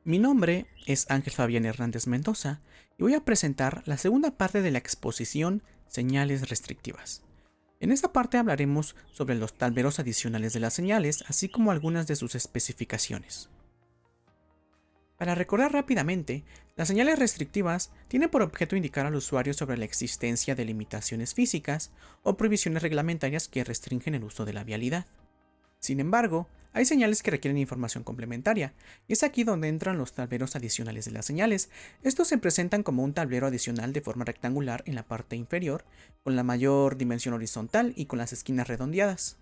Mi nombre es Ángel Fabián Hernández Mendoza y voy a presentar la segunda parte de la exposición Señales restrictivas. En esta parte hablaremos sobre los tableros adicionales de las señales, así como algunas de sus especificaciones. Para recordar rápidamente, las señales restrictivas tienen por objeto indicar al usuario sobre la existencia de limitaciones físicas o prohibiciones reglamentarias que restringen el uso de la vialidad. Sin embargo, hay señales que requieren información complementaria, y es aquí donde entran los tableros adicionales de las señales. Estos se presentan como un tablero adicional de forma rectangular en la parte inferior, con la mayor dimensión horizontal y con las esquinas redondeadas.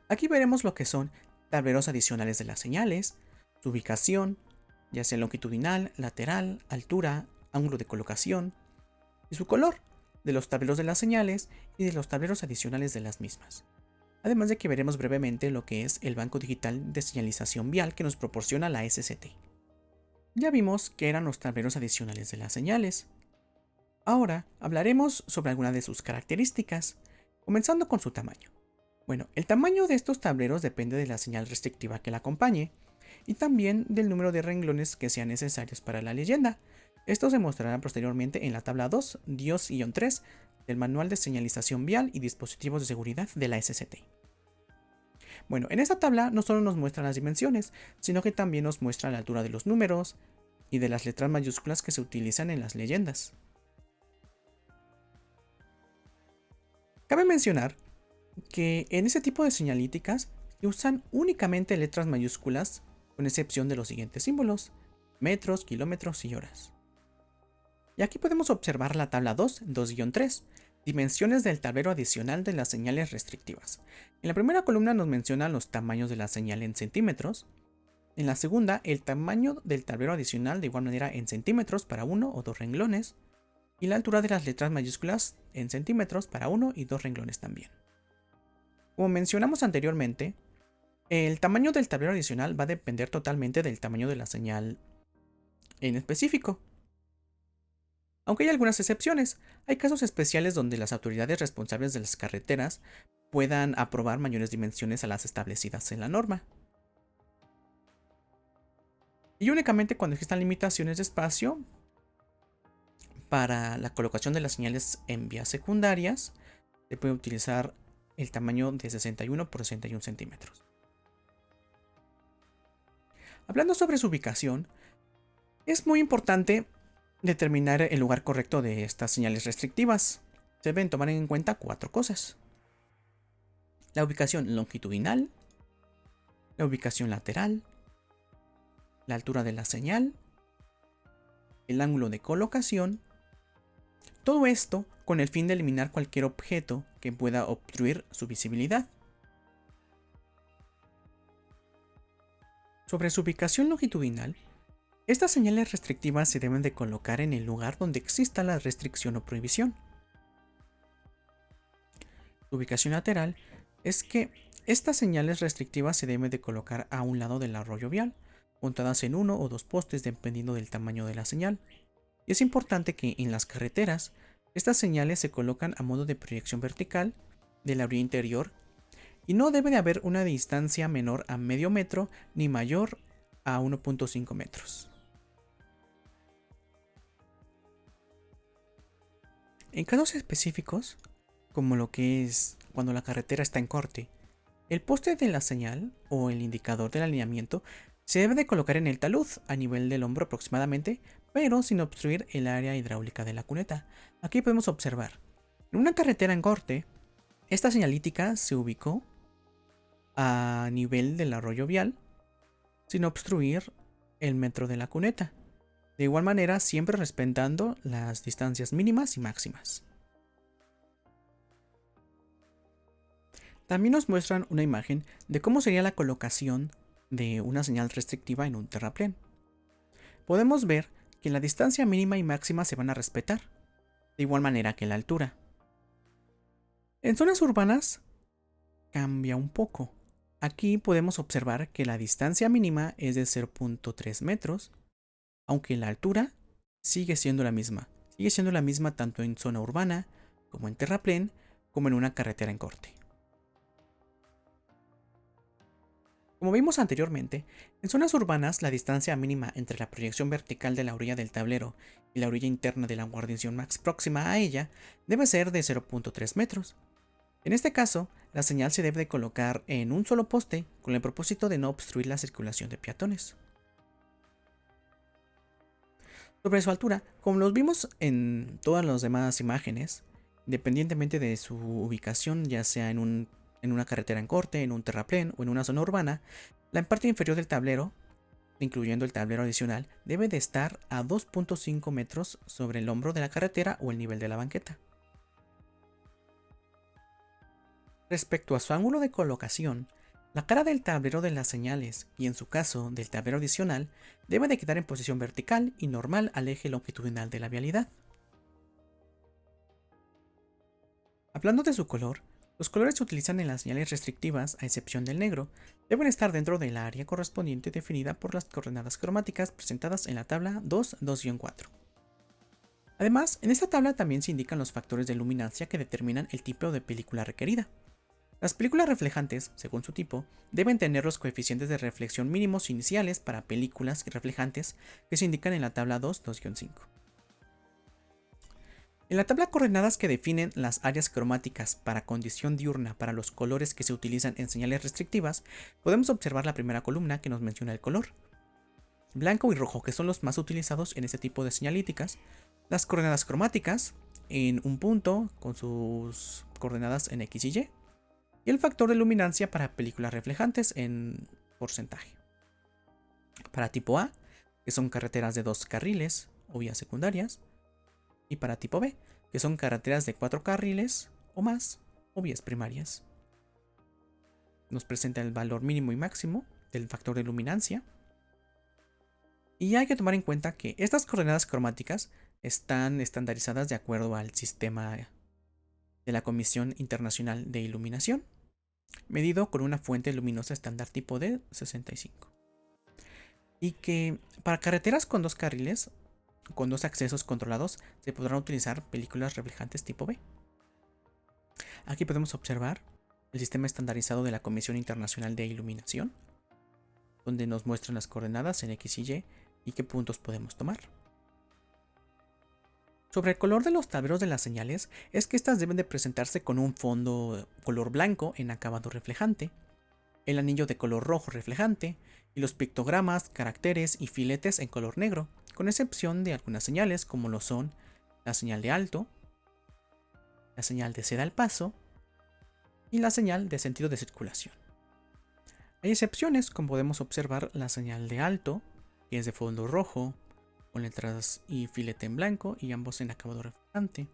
Aquí veremos lo que son tableros adicionales de las señales, su ubicación, ya sea longitudinal, lateral, altura, ángulo de colocación, y su color, de los tableros de las señales y de los tableros adicionales de las mismas. Además de que veremos brevemente lo que es el Banco Digital de Señalización Vial que nos proporciona la SCT. Ya vimos que eran los tableros adicionales de las señales. Ahora hablaremos sobre algunas de sus características, comenzando con su tamaño. Bueno, el tamaño de estos tableros depende de la señal restrictiva que la acompañe y también del número de renglones que sean necesarios para la leyenda. Esto se mostrará posteriormente en la tabla 2, DIOS-3 del Manual de Señalización Vial y Dispositivos de Seguridad de la SCT. Bueno, en esta tabla no solo nos muestra las dimensiones, sino que también nos muestra la altura de los números y de las letras mayúsculas que se utilizan en las leyendas. Cabe mencionar que en ese tipo de señalíticas se usan únicamente letras mayúsculas, con excepción de los siguientes símbolos: metros, kilómetros y horas. Y aquí podemos observar la tabla 2, 2-3, dimensiones del tablero adicional de las señales restrictivas. En la primera columna nos menciona los tamaños de la señal en centímetros. En la segunda, el tamaño del tablero adicional de igual manera en centímetros para uno o dos renglones. Y la altura de las letras mayúsculas en centímetros para uno y dos renglones también. Como mencionamos anteriormente, el tamaño del tablero adicional va a depender totalmente del tamaño de la señal en específico. Aunque hay algunas excepciones, hay casos especiales donde las autoridades responsables de las carreteras puedan aprobar mayores dimensiones a las establecidas en la norma. Y únicamente cuando existan limitaciones de espacio para la colocación de las señales en vías secundarias, se puede utilizar el tamaño de 61 por 61 centímetros. Hablando sobre su ubicación, es muy importante determinar el lugar correcto de estas señales restrictivas. Se deben tomar en cuenta 4 cosas: la ubicación longitudinal, la ubicación lateral, la altura de la señal, el ángulo de colocación. Todo esto con el fin de eliminar cualquier objeto que pueda obstruir su visibilidad. Sobre su ubicación longitudinal, estas señales restrictivas se deben de colocar en el lugar donde exista la restricción o prohibición. Su ubicación lateral es que estas señales restrictivas se deben de colocar a un lado del arroyo vial, montadas en uno o dos postes dependiendo del tamaño de la señal. Y es importante que en las carreteras, estas señales se colocan a modo de proyección vertical de la orilla interior y no debe de haber una distancia menor a medio metro ni mayor a 1.5 metros. En casos específicos, como lo que es cuando la carretera está en corte, el poste de la señal o el indicador del alineamiento se debe de colocar en el talud a nivel del hombro aproximadamente, pero sin obstruir el área hidráulica de la cuneta. Aquí podemos observar, en una carretera en corte, esta señalítica se ubicó a nivel del arroyo vial, sin obstruir el metro de la cuneta. De igual manera, siempre respetando las distancias mínimas y máximas. También nos muestran una imagen de cómo sería la colocación de una señal restrictiva en un terraplén. Podemos ver que la distancia mínima y máxima se van a respetar, de igual manera que la altura. En zonas urbanas cambia un poco. Aquí podemos observar que la distancia mínima es de 0.3 metros, aunque la altura sigue siendo la misma. Sigue siendo la misma tanto en zona urbana, como en terraplén, como en una carretera en corte. Como vimos anteriormente, en zonas urbanas la distancia mínima entre la proyección vertical de la orilla del tablero y la orilla interna de la guarnición más próxima a ella debe ser de 0.3 metros. En este caso, la señal se debe de colocar en un solo poste con el propósito de no obstruir la circulación de peatones. Sobre su altura, como los vimos en todas las demás imágenes, independientemente de su ubicación, ya sea en una carretera en corte, en un terraplén o en una zona urbana, la parte inferior del tablero, incluyendo el tablero adicional, debe de estar a 2.5 metros sobre el hombro de la carretera o el nivel de la banqueta. Respecto a su ángulo de colocación, la cara del tablero de las señales, y en su caso del tablero adicional, debe de quedar en posición vertical y normal al eje longitudinal de la vialidad. Hablando de su color, los colores que se utilizan en las señales restrictivas, a excepción del negro, deben estar dentro del área correspondiente definida por las coordenadas cromáticas presentadas en la tabla 2.2-4. Además, en esta tabla también se indican los factores de luminancia que determinan el tipo de película requerida. Las películas reflejantes, según su tipo, deben tener los coeficientes de reflexión mínimos iniciales para películas reflejantes que se indican en la tabla 2.2-5. En la tabla coordenadas que definen las áreas cromáticas para condición diurna para los colores que se utilizan en señales restrictivas, podemos observar la primera columna que nos menciona el color. Blanco y rojo, que son los más utilizados en este tipo de señalíticas, las coordenadas cromáticas en un punto con sus coordenadas en X y Y, y el factor de luminancia para películas reflejantes en porcentaje. Para tipo A, que son carreteras de 2 carriles o vías secundarias, y para tipo B, que son carreteras de 4 carriles o más o vías primarias. Nos presenta el valor mínimo y máximo del factor de luminancia. Y hay que tomar en cuenta que estas coordenadas cromáticas están estandarizadas de acuerdo al sistema de la Comisión Internacional de Iluminación, medido con una fuente luminosa estándar tipo D65. Y que para carreteras con 2 carriles, con 2 accesos controlados, se podrán utilizar películas reflejantes tipo B. Aquí podemos observar el sistema estandarizado de la Comisión Internacional de Iluminación, donde nos muestran las coordenadas en X y Y qué puntos podemos tomar. Sobre el color de los tableros de las señales, es que estas deben de presentarse con un fondo color blanco en acabado reflejante, el anillo de color rojo reflejante, y los pictogramas, caracteres y filetes en color negro, con excepción de algunas señales como lo son la señal de alto, la señal de ceda al paso y la señal de sentido de circulación. Hay excepciones, como podemos observar la señal de alto, que es de fondo rojo, con letras y filete en blanco y ambos en acabado reflejante.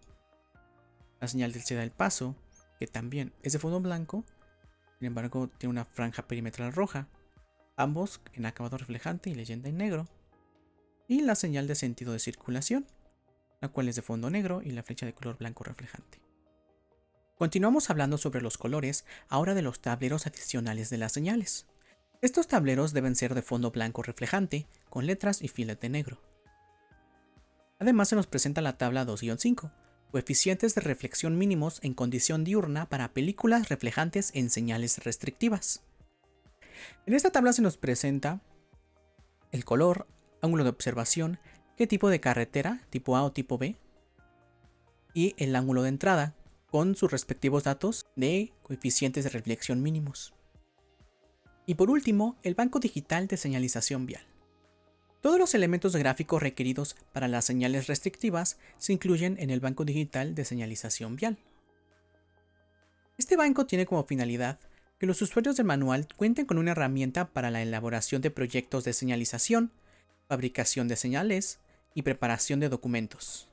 La señal de ceda al paso, que también es de fondo blanco, sin embargo tiene una franja perimetral roja, ambos en acabado reflejante y leyenda en negro. Y la señal de sentido de circulación, la cual es de fondo negro y la flecha de color blanco reflejante. Continuamos hablando sobre los colores, ahora de los tableros adicionales de las señales. Estos tableros deben ser de fondo blanco reflejante, con letras y filete negro. Además se nos presenta la tabla 2-5, coeficientes de reflexión mínimos en condición diurna para películas reflejantes en señales restrictivas. En esta tabla se nos presenta el color, ángulo de observación, qué tipo de carretera, tipo A o tipo B, y el ángulo de entrada, con sus respectivos datos de coeficientes de reflexión mínimos. Y por último, el banco digital de señalización vial. Todos los elementos gráficos requeridos para las señales restrictivas se incluyen en el banco digital de señalización vial. Este banco tiene como finalidad que los usuarios del manual cuenten con una herramienta para la elaboración de proyectos de señalización, fabricación de señales y preparación de documentos.